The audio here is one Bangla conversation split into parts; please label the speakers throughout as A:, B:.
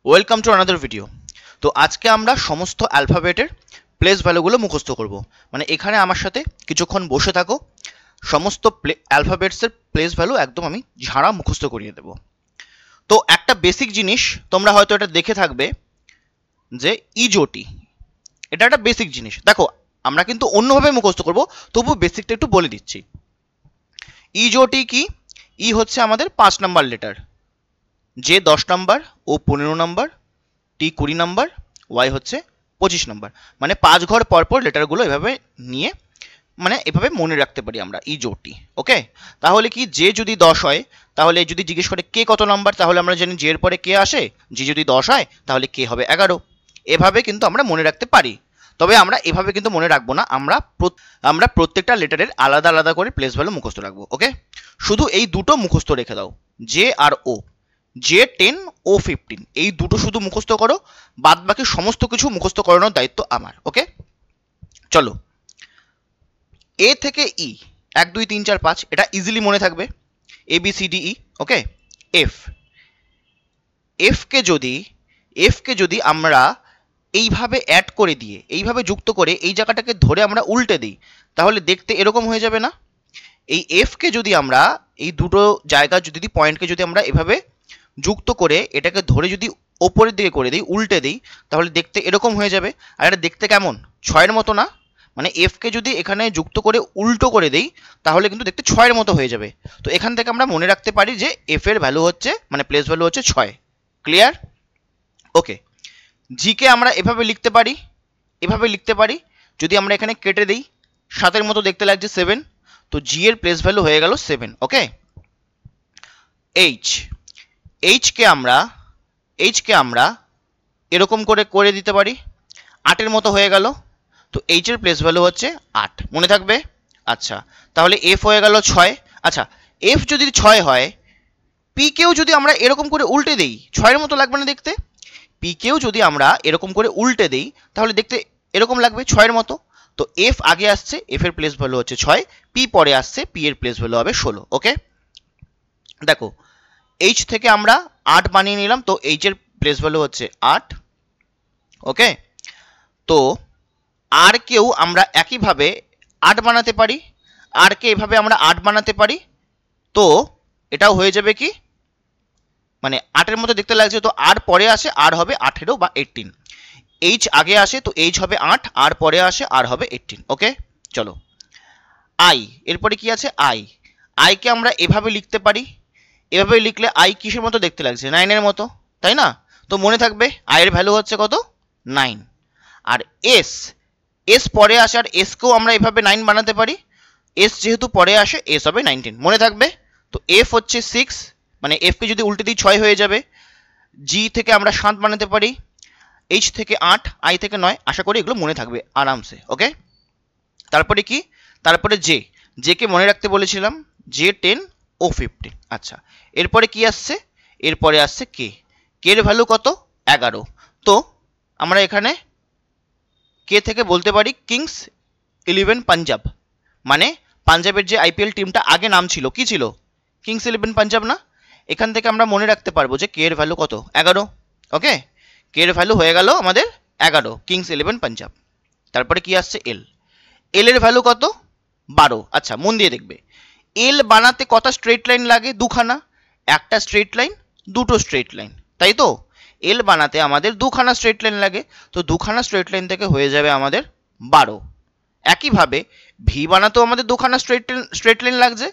A: Welcome to another video. তো আজকে আমরা সমস্ত অ্যালফাবেটের প্লেস ভ্যালুগুলো মুখস্থ করব। মানে এখানে আমার সাথে কিছুক্ষণ বসে থাকো, সমস্ত অ্যালফাবেটসের প্লেস ভ্যালু একদম আমি ঝাড়া মুখস্থ করিয়ে দেব। তো একটা বেসিক জিনিস তোমরা হয়তো এটা দেখে থাকবে যে ইজোটি, এটা একটা বেসিক জিনিস। দেখো আমরা কিন্তু অন্যভাবে মুখস্থ করব, তবু বেসিকটা একটু বলে দিচ্ছি। ইজোটি কি? ই হচ্ছে আমাদের 5 নাম্বার লেটার, যে 10 নাম্বার, ও 15 নাম্বার, টি 20 নাম্বার, ওয়াই হচ্ছে 25 নাম্বার। মানে 5 ঘর পরপর লেটারগুলো এভাবে নিয়ে মানে এভাবে মনে রাখতে পারি আমরা ইজোটি। ওকে, তাহলে কি যে যদি 10 হয়, তাহলে যদি জিজ্ঞেস করে কে কত নাম্বার, তাহলে আমরা জানি যে এর পরে কে আসে, যে যদি 10 হয় তাহলে কে হবে 11। এভাবে কিন্তু আমরা মনে রাখতে পারি। তবে আমরা এভাবে কিন্তু মনে রাখবো না, আমরা প্রত্যেকটা লেটারের আলাদা আলাদা করে প্লেস ভ্যালু মুখস্থ রাখবো। ওকে, শুধু এই দুটো মুখস্থ রেখে দাও, জে আর ও, জে 10 ও 15, এই দুটো শুধু মুখস্থ করো, বাদ বাকি সমস্ত কিছু মুখস্থ করানোর দায়িত্ব আমার। ওকে, চলো। এ থেকে ই 1 2 3 4 5, এটা ইজিলি মনে থাকবে, A B C D E. Okay, F, এফকে যদি আমরা এইভাবে অ্যাড করে দিয়ে, এইভাবে যুক্ত করে এই জায়গাটাকে ধরে আমরা উল্টে দিই, তাহলে দেখতে এরকম হয়ে যাবে না? এই এফকে যদি আমরা এই দুটো জায়গা যদি পয়েন্টকে যদি আমরা এভাবে যুক্ত করে এটাকে ধরে যদি ওপরের দিকে করে দিই, উল্টে দিই, তাহলে দেখতে এরকম হয়ে যাবে। আর এটা দেখতে কেমন? 6-এর মতো না? মানে এফকে যদি এখানে যুক্ত করে উল্টো করে দিই, তাহলে কিন্তু দেখতে 6-এর মতো হয়ে যাবে। তো এখান থেকে আমরা মনে রাখতে পারি যে এফ এর ভ্যালু হচ্ছে, মানে প্লেস ভ্যালু হচ্ছে 6। ক্লিয়ার? ওকে, জিকে আমরা এভাবে লিখতে পারি, এভাবে লিখতে পারি। যদি আমরা এখানে কেটে দিই, 7-এর মতো দেখতে লাগছে 7, তো জি এর প্লেস ভ্যালু হয়ে গেল 7। ওকে, এইচকে আমরা এরকম করে দিতে পারি, 8-এর মতো হয়ে গেল, তো এইচ এর প্লেস ভ্যালু হচ্ছে 8। মনে থাকবে? আচ্ছা, তাহলে এফ হয়ে গেল 6। আচ্ছা, এফ যদি 6 হয়, পি কেও যদি আমরা এরকম করে উল্টে দিই, 6-এর মতো লাগবে না দেখতে? পি কেও যদি আমরা এরকম করে উল্টে দিই, তাহলে দেখতে এরকম লাগবে 6-এর মতো। তো এফ আগে আসছে, এফ এর প্লেস ভ্যালু হচ্ছে 6, পি পরে আসছে, পি এর প্লেস ভ্যালু হবে 16। ওকে, দেখো এইচ থেকে আমরা 8 বানিয়ে নিলাম, তো এইচ এর প্লেস ভ্যালু হচ্ছে 8। ওকে, তো আর কেউ আমরা একইভাবে 8 বানাতে পারি, আর কে এভাবে আমরা 8 বানাতে পারি, তো এটাও হয়ে যাবে কি, মানে 8-এর মতো দেখতে লাগছে, তো আর পরে আসে আর হবে 18 বা 18। এইচ আগে আসে, তো এইচ হবে 8, আর পরে আসে আর হবে 18। ওকে, চলো। আই, এরপরে কি আছে? আইকে আমরা এভাবে লিখতে পারি, এভাবে লিখলে আই কিসের মতো দেখতে লাগছে? 9-এর মতো, তাই না? তো মনে থাকবে আইয়ের ভ্যালু হচ্ছে কত? 9। আর এস পরে আসে, আর এসকেও আমরা এভাবে 9 বানাতে পারি, এস যেহেতু পরে আসে এস হবে 19। মনে থাকবে? তো এফ হচ্ছে 6, মানে এফকে যদি উল্টে দিই 6 হয়ে যাবে। জি থেকে আমরা 7 বানাতে পারি, এইচ থেকে 8, আই থেকে 9। আশা করি এগুলো মনে থাকবে আরামসে। ওকে, তারপরে কি? তারপরে জেকে মনে রাখতে বলেছিলাম, জে 10 ও 15। আচ্ছা, এরপরে কি আসছে? এরপরে আসছে কে এর ভ্যালু কত? 11। তো আমরা এখানে কে থেকে বলতে পারি কিংস 11 পাঞ্জাব, মানে পাঞ্জাবের যে আইপিএল টিমটা আগে নাম ছিল, কি ছিল? কিংস 11 পাঞ্জাব না? এখান থেকে আমরা মনে রাখতে পারবো যে কে এর ভ্যালু কত? 11। ওকে, কে এর ভ্যালু হয়ে গেল আমাদের 11, কিংস 11 পাঞ্জাব। তারপরে কি আসছে? এল এর ভ্যালু কত? 12। আচ্ছা, মন দিয়ে দেখবে, এল বানাতে কত স্ট্রেট লাইন লাগে? 2খানা। একটা স্ট্রেট লাইন, দুটো স্ট্রেট লাইন, তাই তো? এল বানাতে আমাদের 2খানা স্ট্রেট লাইন লাগে, তো 2খানা স্ট্রেট লাইন থেকে হয়ে যাবে আমাদের 12। একইভাবে ভি বানাতেও আমাদের 2খানা স্ট্রেট লাইন লাগছে,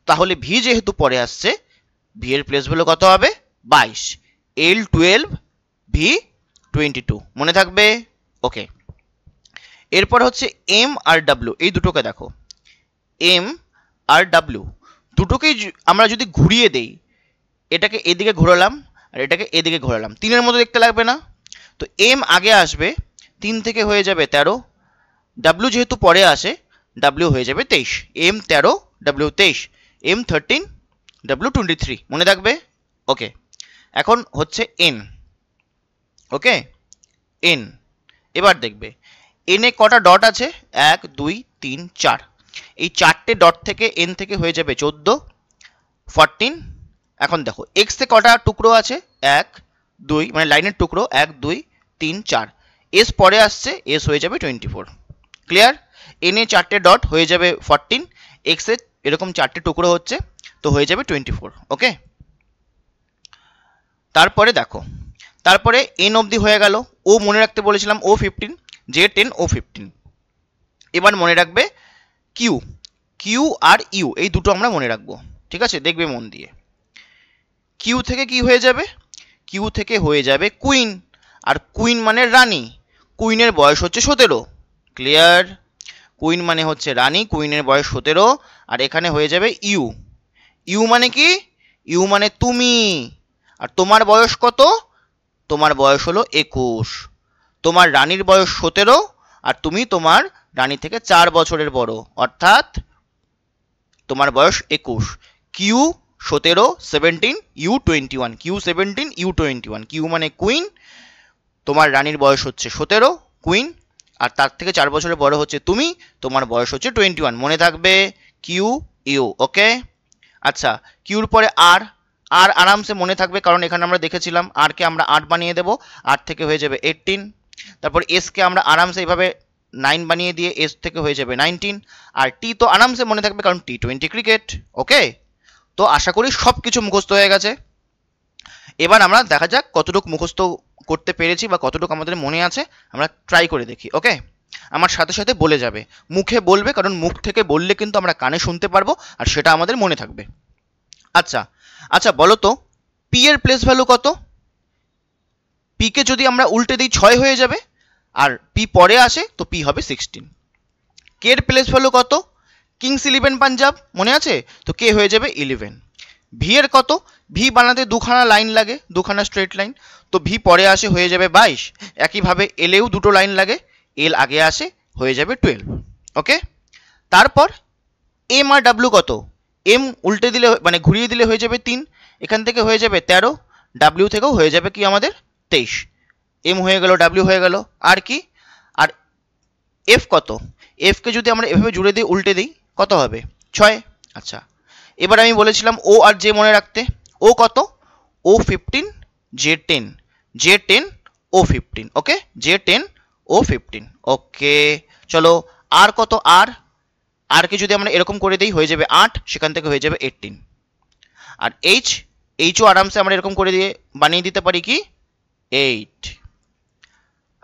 A: তাহলে ভি যেহেতু পরে আসছে, ভি এর প্লেস ভ্যালু কত হবে? 22। এল 12, ভি 22। মনে থাকবে? ওকে, এরপর হচ্ছে এম আর ডাব্লিউ, এই দুটোকে দেখো, এম আর ডাব্লিউ দুটোকেই আমরা যদি ঘুরিয়ে দেই, এটাকে এদিকে ঘোরালাম আর এটাকে এদিকে ঘোরালাম, 3-এর মতো দেখতে লাগবে না? তো এম আগে আসবে, 3 থেকে হয়ে যাবে 13, ডাব্লিউ যেহেতু পরে আসে, ডাব্লিউ হয়ে যাবে 23। M 13, W 23, M 13, W 23। মনে থাকবে? ওকে, এখন হচ্ছে এন। ওকে, এন, এবার দেখবে এনে কটা ডট আছে? 1 2 3 4। এই 4টে ডট থেকে এন থেকে হয়ে যাবে 14, 14। এখন দেখো এক্স এ কটা টুকরো আছে? 1 2 মানে লাইনের টুকরো 1 2 3 4, এস পরে আসছে, এস হয়ে যাবে 24। ক্লিয়ার? এন এ 4টে ডট হয়ে যাবে 14, এক্স এ এরকম 4টে টুকরো হচ্ছে, তো হয়ে যাবে 24। ওকে, তারপরে দেখো, তারপরে এন অবধি হয়ে গেল। ও মনে রাখতে বলেছিলাম ও 15, জে 10, ও 15। এবার মনে রাখবে কিউ, কিউ আর ইউ এই দুটো আমরা মনে রাখবো। ঠিক আছে, দেখবে মন দিয়ে। কিউ থেকে কি হয়ে যাবে? কিউ থেকে হয়ে যাবে কুইন, আর কুইন মানে রানী, কুইনের বয়স হচ্ছে 17। ক্লিয়ার? কুইন মানে হচ্ছে রানী, কুইনের বয়স 17, আর এখানে হয়ে যাবে ইউ। ইউ মানে কি? ইউ মানে তুমি, আর তোমার বয়স কত? তোমার বয়স হলো 21। তোমার রানীর বয়স 17, আর তুমি তোমার রানী থেকে 4 বছরের বড়, অর্থাৎ তোমার বয়স 21। Q 17, 17, U 21, Q 17, U 21। Q মানে কুইন, তোমার রানীর বয়স হচ্ছে 17, কুইন, আর তার থেকে 4 বছরের বড় হচ্ছে তুমি, তোমার বয়স হচ্ছে 21। মনে থাকবে কিউ ইউ। ওকে, আচ্ছা, কিউর পরে আর, আর আরামসে মনে থাকবে, কারণ এখানে আমরা দেখেছিলাম আর কে আমরা 8 বানিয়ে দেবো, 8 থেকে হয়ে যাবে 18। তারপর এস কে আমরা আরামসে এইভাবে 9 বানিয়ে দিয়ে এস থেকে হয়ে যাবে 19। আর টি তো আরামসে মনে থাকবে, কারণ T20 ক্রিকেট। ওকে, তো আশা করি সব কিছু মুখস্থ হয়ে গেছে। এবার আমরা দেখা যাক কতটুকু মুখস্থ করতে পেরেছি বা কতটুকু আমাদের মনে আছে, আমরা ট্রাই করে দেখি। ওকে, আমার সাথে সাথে বলে যাবে, মুখে বলবে, কারণ মুখ থেকে বললে কিন্তু আমরা কানে শুনতে পারবো, আর সেটা আমাদের মনে থাকবে। আচ্ছা আচ্ছা, বলো তো পি এর প্লেস ভ্যালু কত? পি কে যদি আমরা উল্টে দিই 6 হয়ে যাবে, আর পি পরে আসে তো পি হবে 16। কে এর প্লেস ভ্যালু কত? কিংস 11 পাঞ্জাব, মনে আছে? তো কে হয়ে যাবে 11। ভি এর কত? ভি বানাতে দুখানা লাইন লাগে, দুখানা স্ট্রেট লাইন, তো ভি পরে আসে হয়ে যাবে 22। একইভাবে এল এও দুটো লাইন লাগে, এল আগে আসে হয়ে যাবে 12। ওকে, তারপর এম আর ডাব্লিউ কত? এম উল্টে দিলে মানে ঘুরিয়ে দিলে হয়ে যাবে 3, এখান থেকে হয়ে যাবে 13, ডাব্লিউ থেকেও হয়ে যাবে কি আমাদের 23। এম হয়ে গেল, ডাব্লিউ হয়ে গেল, আর কি? আর এফ কত? এফ কে যদি আমরা এভাবে জুড়ে দিই, উল্টে দিই, কত হবে? 6। আচ্ছা, এবার আমি বলেছিলাম ও আর জে মনে রাখতে। ও কত? ও 15, জে 10, জে 10, ও 15। ওকে, জে 10, ও 15। ওকে, চলো আর কত? আর, আর কে যদি আমরা এরকম করে দিই হয়ে যাবে 8, সেখান থেকে হয়ে যাবে 18। আর এইচ, এইচও আরামসে আমরা এরকম করে দিয়ে বানিয়ে দিতে পারি কি 8।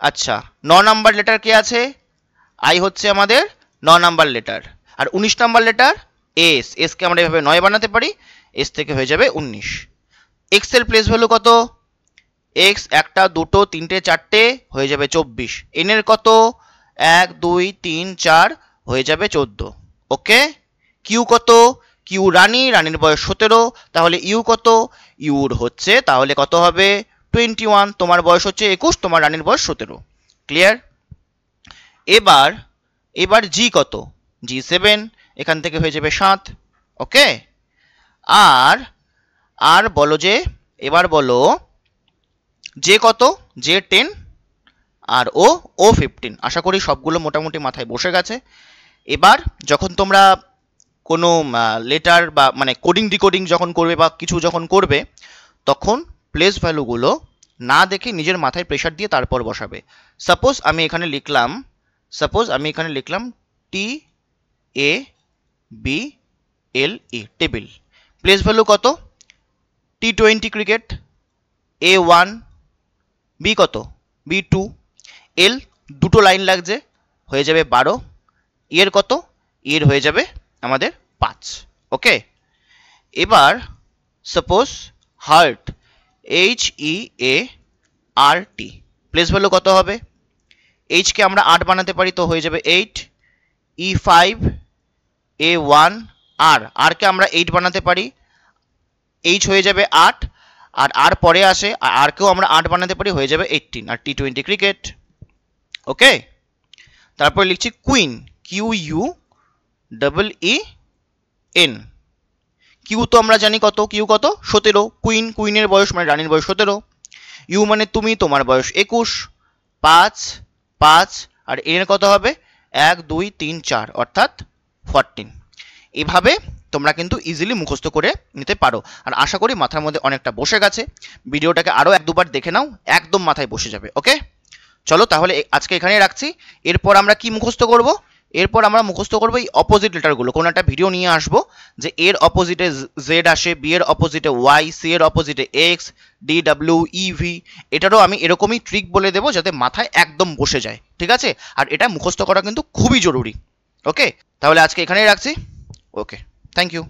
A: আচ্ছা, 9 নাম্বার লেটার কে আছে? আই হচ্ছে আমাদের 9 নাম্বার লেটার, আর 19 number letter S. S K আমরা এভাবে 9 বানাতে পারি, এস থেকে হয়ে যাবে 19। এক্স এর প্লেস ভ্যালু কত? এক্স 1টা 2টো 3টে 4টে হয়ে যাবে 24। এন এর কত? 1 2 3 4 হয়ে যাবে 14। ওকে, কিউ কত? কিউ রানী, রানীর বয়স 17, তাহলে ইউ কত? ইউর হচ্ছে তাহলে কত হবে? 21। তোমার বয়স হচ্ছে 21, তোমার রানীর বয়স 17। ক্লিয়ার? এবার এবার জি কত? জি 7, এখান থেকে হয়ে যাবে 7। ওকে, আর আর বলো যে, এবার বলো জে কত? জে 10, আর ও 15। আশা করি সবগুলো মোটামুটি মাথায় বসে গেছে। এবার যখন তোমরা কোনো লেটার বা মানে কোডিং ডিকোডিং যখন করবে বা কিছু যখন করবে, তখন প্লেস ভ্যালুগুলো না দেখে নিজের মাথায় প্রেশার দিয়ে তারপর বসাবে। সাপোজ আমি এখানে লিখলাম টি A B L E, table. Place value কত? T20 ক্রিকেট, A1, বি কত? B2, এল দুটো লাইন লাগছে হয়ে যাবে 12, এর কত? এর হয়ে যাবে আমাদের 5। ওকে, এবার suppose heart, HEART, place value কত হবে? এইচ কে আমরা 8 বানাতে পারি, তো হয়ে যাবে 8, E5, A1, আর কে আমরা 8 বানাতে পারি, এইচ হয়ে যাবে 8, আর আর পরে আসে, আর কেও আমরা 8 বানাতে পারি, হয়ে যাবে 18। আর T20 ক্রিকেট। ওকে, তারপর লিখছি কুইন, QUEEN। কিউ তো আমরা জানি কত? কিউ কত? 17। কুইন, কুইনের বয়স মানে রানীর বয়স 17। ইউ মানে তুমি, তোমার বয়স 21। 5 5, আর এর কত হবে? 1 2 3 4, অর্থাৎ 14। এভাবে তোমরা কিন্তু ইজিলি মুখস্থ করে নিতে পারো। আর আশা করি মাথার মধ্যে অনেকটা বসে গেছে। ভিডিওটাকে আরও 1-2বার দেখে নাও, একদম মাথায় বসে যাবে। ওকে, চলো তাহলে আজকে এখানেই রাখছি। এরপর আমরা কি মুখস্থ করব? এরপর আমরা মুখস্থ করবো এই অপোজিট লেটারগুলো। কোনো একটা ভিডিও নিয়ে আসবো যে এর অপোজিটে জেড আসে, বি এর অপোজিটে ওয়াই, সি এর অপোজিটে x, D W E V. এটারও আমি এরকমই ট্রিক বলে দেবো যাতে মাথায় একদম বসে যায়, ঠিক আছে? আর এটা মুখস্থ করা কিন্তু খুবই জরুরি। ওকে, তাহলে আজকে এখানেই রাখছি। ওকে, থ্যাংক ইউ।